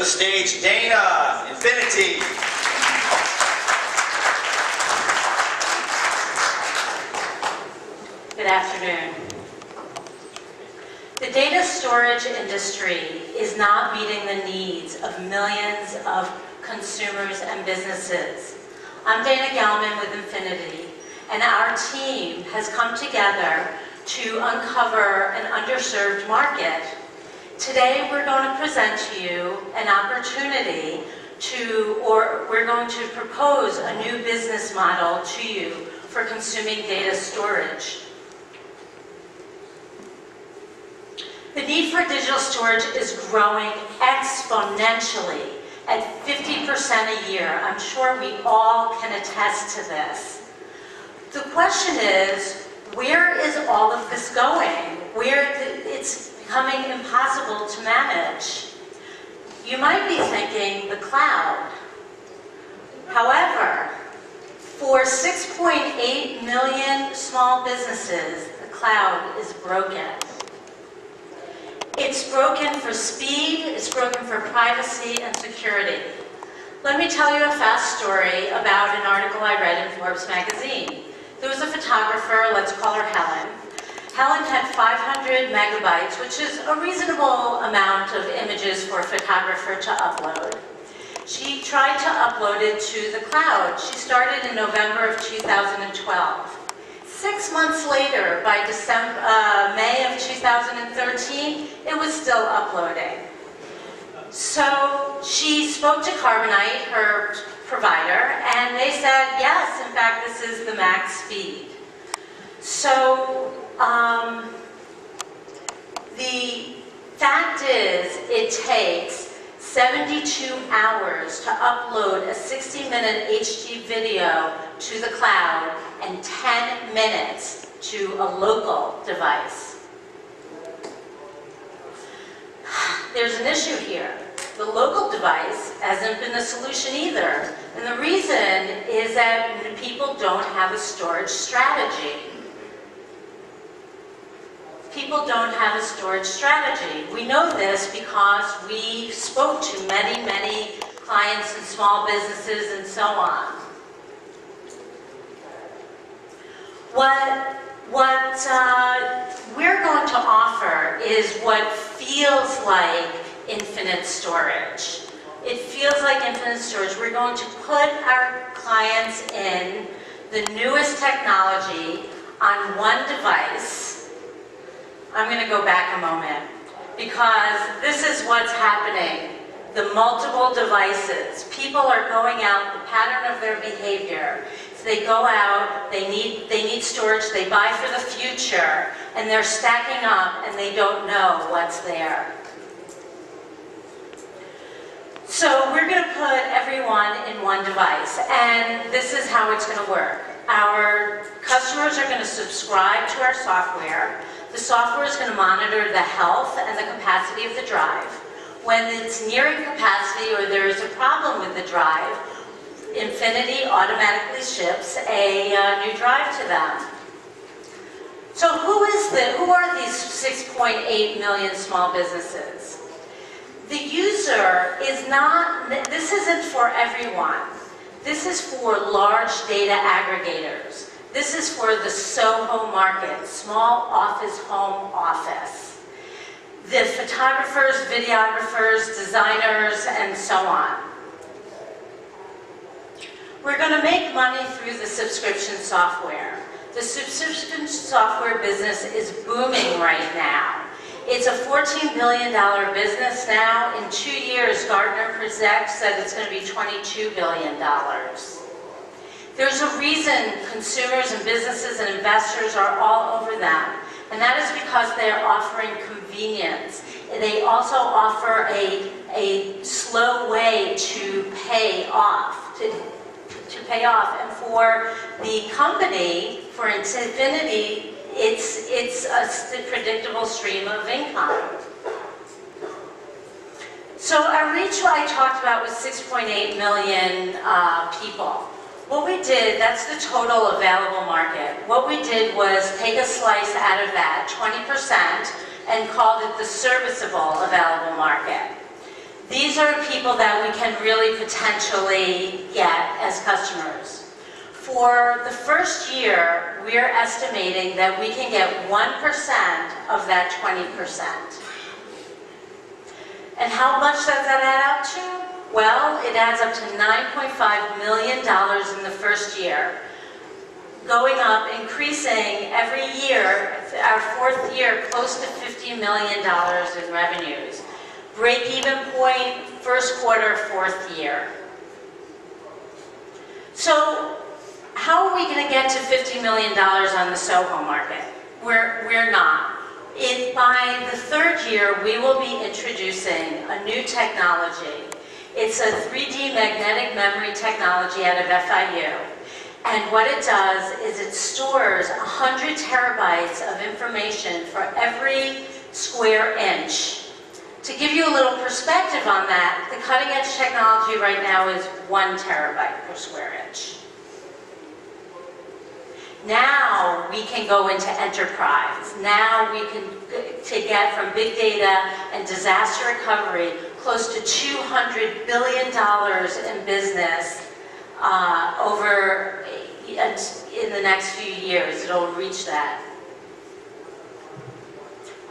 the stage Dana, InfinitD. Good afternoon. The data storage industry is not meeting the needs of millions of consumers and businesses. I'm Dana Gelman with InfinitD, and our team has come together to uncover an underserved market. Today we're going to present to you an opportunity we're going to propose a new business model to you for consuming data storage. The need for digital storage is growing exponentially at 50% a year. I'm sure we all can attest to this. The question is, where is all of this going? It's becoming impossible to manage. You might be thinking the cloud. However, for 6.8 million small businesses, the cloud is broken. It's broken for speed, it's broken for privacy and security. Let me tell you a fast story about an article I read in Forbes magazine. There was a photographer, let's call her Helen. Helen had 500 megabytes, which is a reasonable amount of images for a photographer to upload. She tried to upload it to the cloud. She started in November of 2012. 6 months later, by May of 2013, it was still uploading. So she spoke to Carbonite, her provider, and they said, yes, in fact, this is the max speed. So the fact is, it takes 72 hours to upload a 60-minute HD video to the cloud and 10 minutes to a local device. There's an issue here. The local device hasn't been the solution either. And the reason is that people don't have a storage strategy. People don't have a storage strategy. We know this because we spoke to many, many clients and small businesses and so on. What we're going to offer is what feels like infinite storage. It feels like infinite storage. We're going to put our clients in the newest technology on one device. I'm going to go back a moment because this is what's happening. The multiple devices. People are going out, the pattern of their behavior. So they go out, they need storage, they buy for the future, and they're stacking up and they don't know what's there. So we're going to put everyone in one device, and this is how it's going to work. Our customers are going to subscribe to our software. The software is going to monitor the health and the capacity of the drive. When it's nearing capacity or there is a problem with the drive, InfinitD automatically ships a new drive to them. So who are these 6.8 million small businesses? The user is not, this isn't for everyone. This is for large data aggregators. This is for the SOHO market, small office, home office. The photographers, videographers, designers, and so on. We're going to make money through the subscription software. The subscription software business is booming right now. It's a $14 billion business now. In 2 years, Gartner projects that it's going to be $22 billion. There's a reason consumers and businesses and investors are all over them, and that is because they are offering convenience. They also offer a slow way to pay off, to pay off. And for the company, for InfinitD, it's a predictable stream of income. So our reach I talked about was 6.8 million people. What we did, that's the total available market. What we did was take a slice out of that, 20%, and called it the serviceable available market. These are people that we can really potentially get as customers. For the first year, we're estimating that we can get 1% of that 20%. And how much does that add up to? Well, it adds up to $9.5 million in the first year, going up, increasing every year, our fourth year, close to $50 million in revenues. Break-even point, first quarter, fourth year. So, how are we going to get to $50 million on the Soho market? We're not. By the third year, we will be introducing a new technology. It's a 3D magnetic memory technology out of FIU. And what it does is it stores 100 terabytes of information for every square inch. To give you a little perspective on that, the cutting edge technology right now is 1 terabyte per square inch. Now we can go into enterprise. Now we can get from big data and disaster recovery close to $200 billion in business in the next few years. It'll reach that.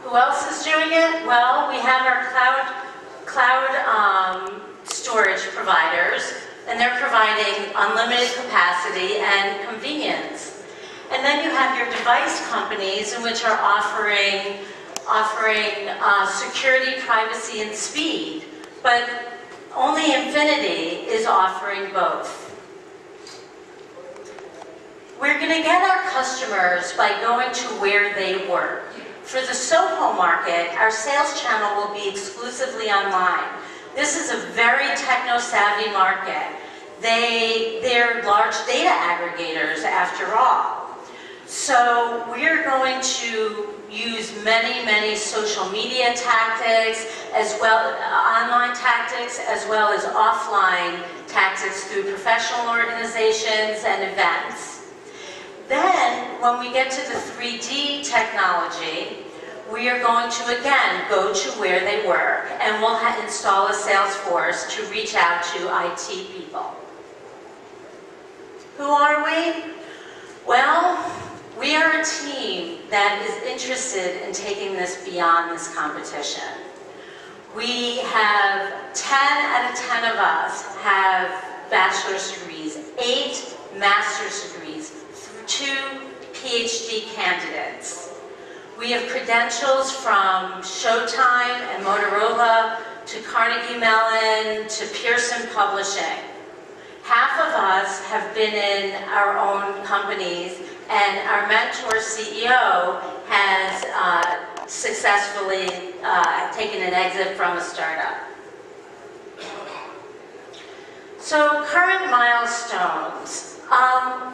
Who else is doing it? Well, we have our cloud storage providers, and they're providing unlimited capacity and convenience. And then you have your device companies, in which are offering security, privacy, and speed. But only InfinitD is offering both. We're going to get our customers by going to where they work. For the Soho market, our sales channel will be exclusively online. This is a very techno-savvy market. They're large data aggregators, after all. So we're going to use many social media tactics, as well online tactics, as well as offline tactics through professional organizations and events. Then, when we get to the 3D technology, we are going to again go to where they work, and we'll install a sales force to reach out to IT people. Who are we? Well, we are a team that is interested in taking this beyond this competition. We have 10 out of 10 of us have bachelor's degrees, 8 master's degrees, 2 PhD candidates. We have credentials from Showtime and Motorola to Carnegie Mellon to Pearson Publishing. Half of us have been in our own companies, and our mentor CEO has successfully taken an exit from a startup. So, current milestones.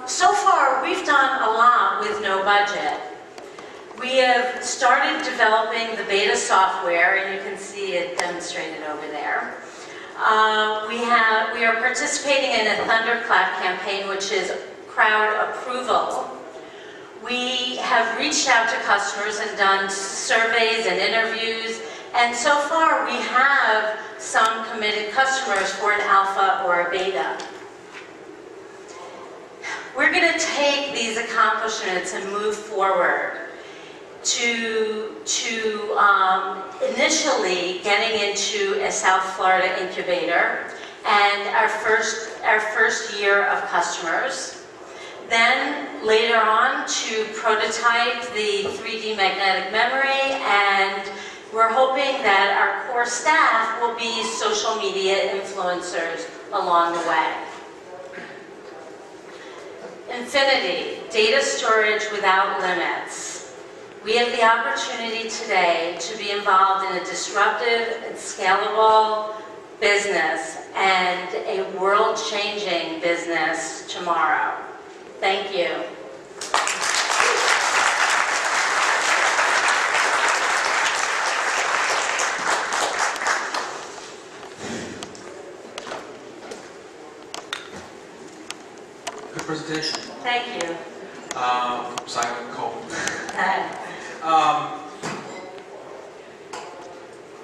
So far, we've done a lot with no budget. We have started developing the beta software, and you can see it demonstrated over there. We are participating in a Thunderclap campaign, which is crowd approval. We have reached out to customers and done surveys and interviews, and so far we have some committed customers for an alpha or a beta. We're going to take these accomplishments and move forward to initially getting into a South Florida incubator and our first year of customers. Then later on to prototype the 3D magnetic memory, and we're hoping that our core staff will be social media influencers along the way. InfinitD, data storage without limits. We have the opportunity today to be involved in a disruptive and scalable business and a world-changing business tomorrow. Thank you. Good presentation. Thank you. Simon Cole. Hi.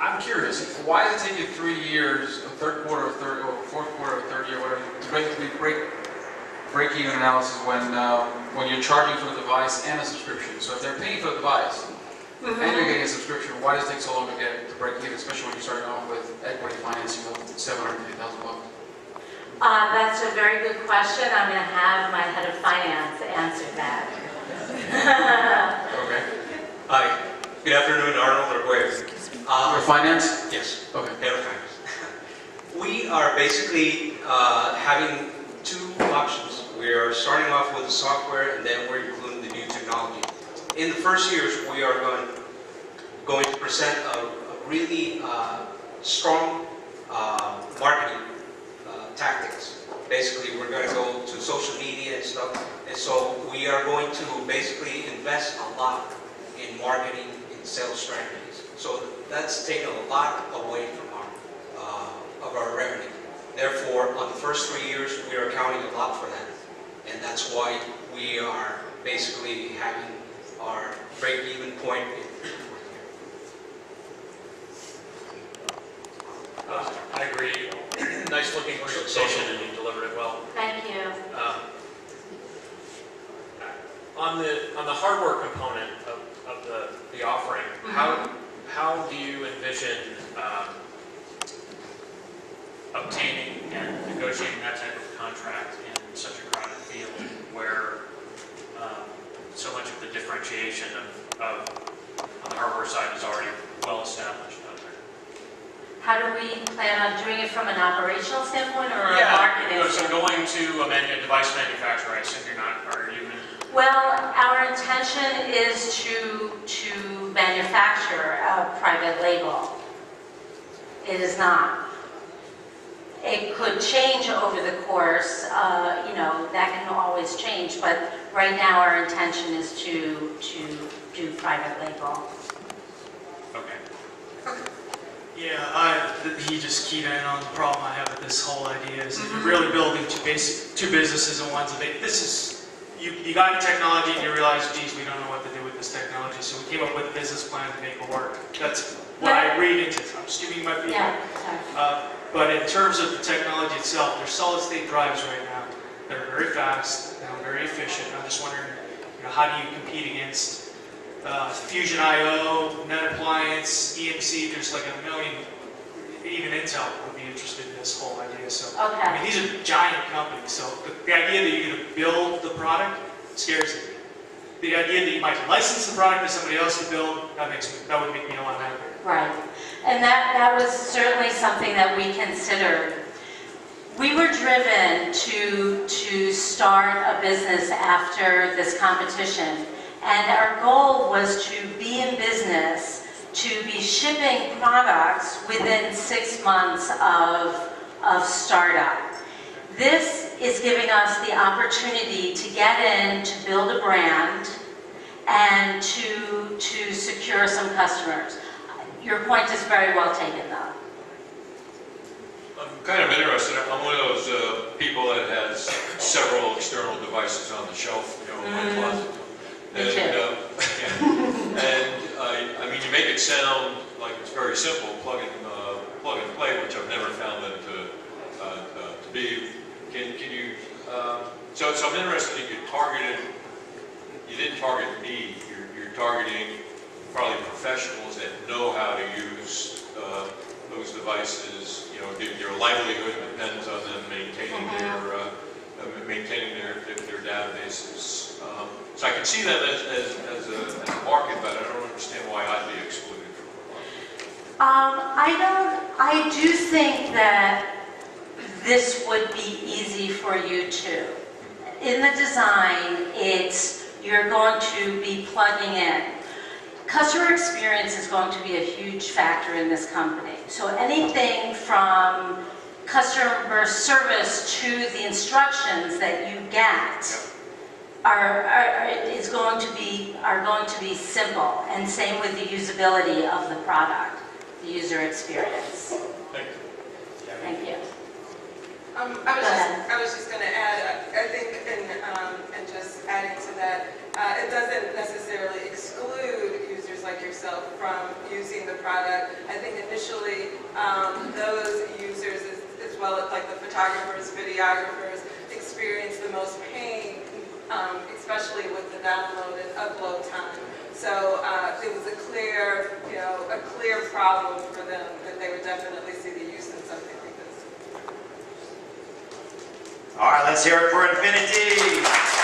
I'm curious, why does it take you 3 years, a third quarter, or fourth quarter, or third year, whatever, to break-even analysis when you're charging for the device and a subscription? So if they're paying for the device and you're getting a subscription, why does it take so long to get to break even, especially when you're starting off with equity financing of $750,000? That's a very good question. I'm going to have my head of finance answer that. Okay. Hi. Good afternoon, Arnold Arguez. For finance? Yes. Okay. Head of finance. We are basically having two options. We are starting off with the software, and then we're including the new technology. In the first years, we are going to present a really strong marketing tactics. Basically, we're going to go to social media and stuff, and so we are going to basically invest a lot in marketing, in sales strategies. So that's taken a lot away from our revenue. Therefore, on the first 3 years, we are accounting a lot for that, and that's why we are basically having our break-even point. I agree. Nice looking presentation, and you delivered it well. Thank you. On the hardware component of the offering, how do you envision obtaining and negotiating that type of contract in such a crowded field where so much of the differentiation on the hardware side is already well established out there? How do we plan on doing it from an operational standpoint or a Yeah, marketing so standpoint? going to a device manufacturer, I assume you're not, are you in? Well, our intention is to manufacture a private label. It is not. It could change over the course, that can always change, but right now our intention is to do private label. Okay. Yeah, he just keyed in on the problem I have with this whole idea is that you're really building two businesses in one. You got your technology and you realize, geez, we don't know what to do with this technology, so we came up with a business plan to make it work. That's what I read into it. I'm just giving you my feedback. Yeah, but in terms of the technology itself, there's solid-state drives right now that are very fast, very efficient. I'm just wondering, how do you compete against Fusion IO, Net Appliance, EMC? There's like a million. Even Intel would be interested in this whole idea. So, Okay. I mean, these are giant companies. So the idea that you're going to build the product scares me. The idea that you might license the product to somebody else to build, that would make me a lot happier. right. And that was certainly something that we considered. We were driven to start a business after this competition, and our goal was to be in business to be shipping products within 6 months of startup. This is giving us the opportunity to get in, to build a brand, and to secure some customers. Your point is very well taken, though. I'm kind of interested. I'm one of those people that has several external devices on the shelf, in my closet. Me too. I mean, you make it sound like it's very simple, plug and play, which I've never found it to be. Can you? So I'm interested. You didn't target me. You're targeting probably professionals that know how to use those devices. Your livelihood depends on them maintaining their databases. So I can see that as a market, but I don't understand why I'd be excluded from the market. I do think that this would be easy for you too. In the design, you're going to be plugging in. Customer experience is going to be a huge factor in this company. So anything from customer service to the instructions that you get are going to be simple, and same with the usability of the product, the user experience. Thank you. Thank you. I was just going to add, I think, and just adding to that, it doesn't necessarily exclude users like yourself. myself from using the product. I think initially those users, as well as like the photographers, videographers, experience the most pain, especially with the download and upload time. So it was a clear, a clear problem for them that they would definitely see the use in something like this. All right, let's hear it for InfinitD.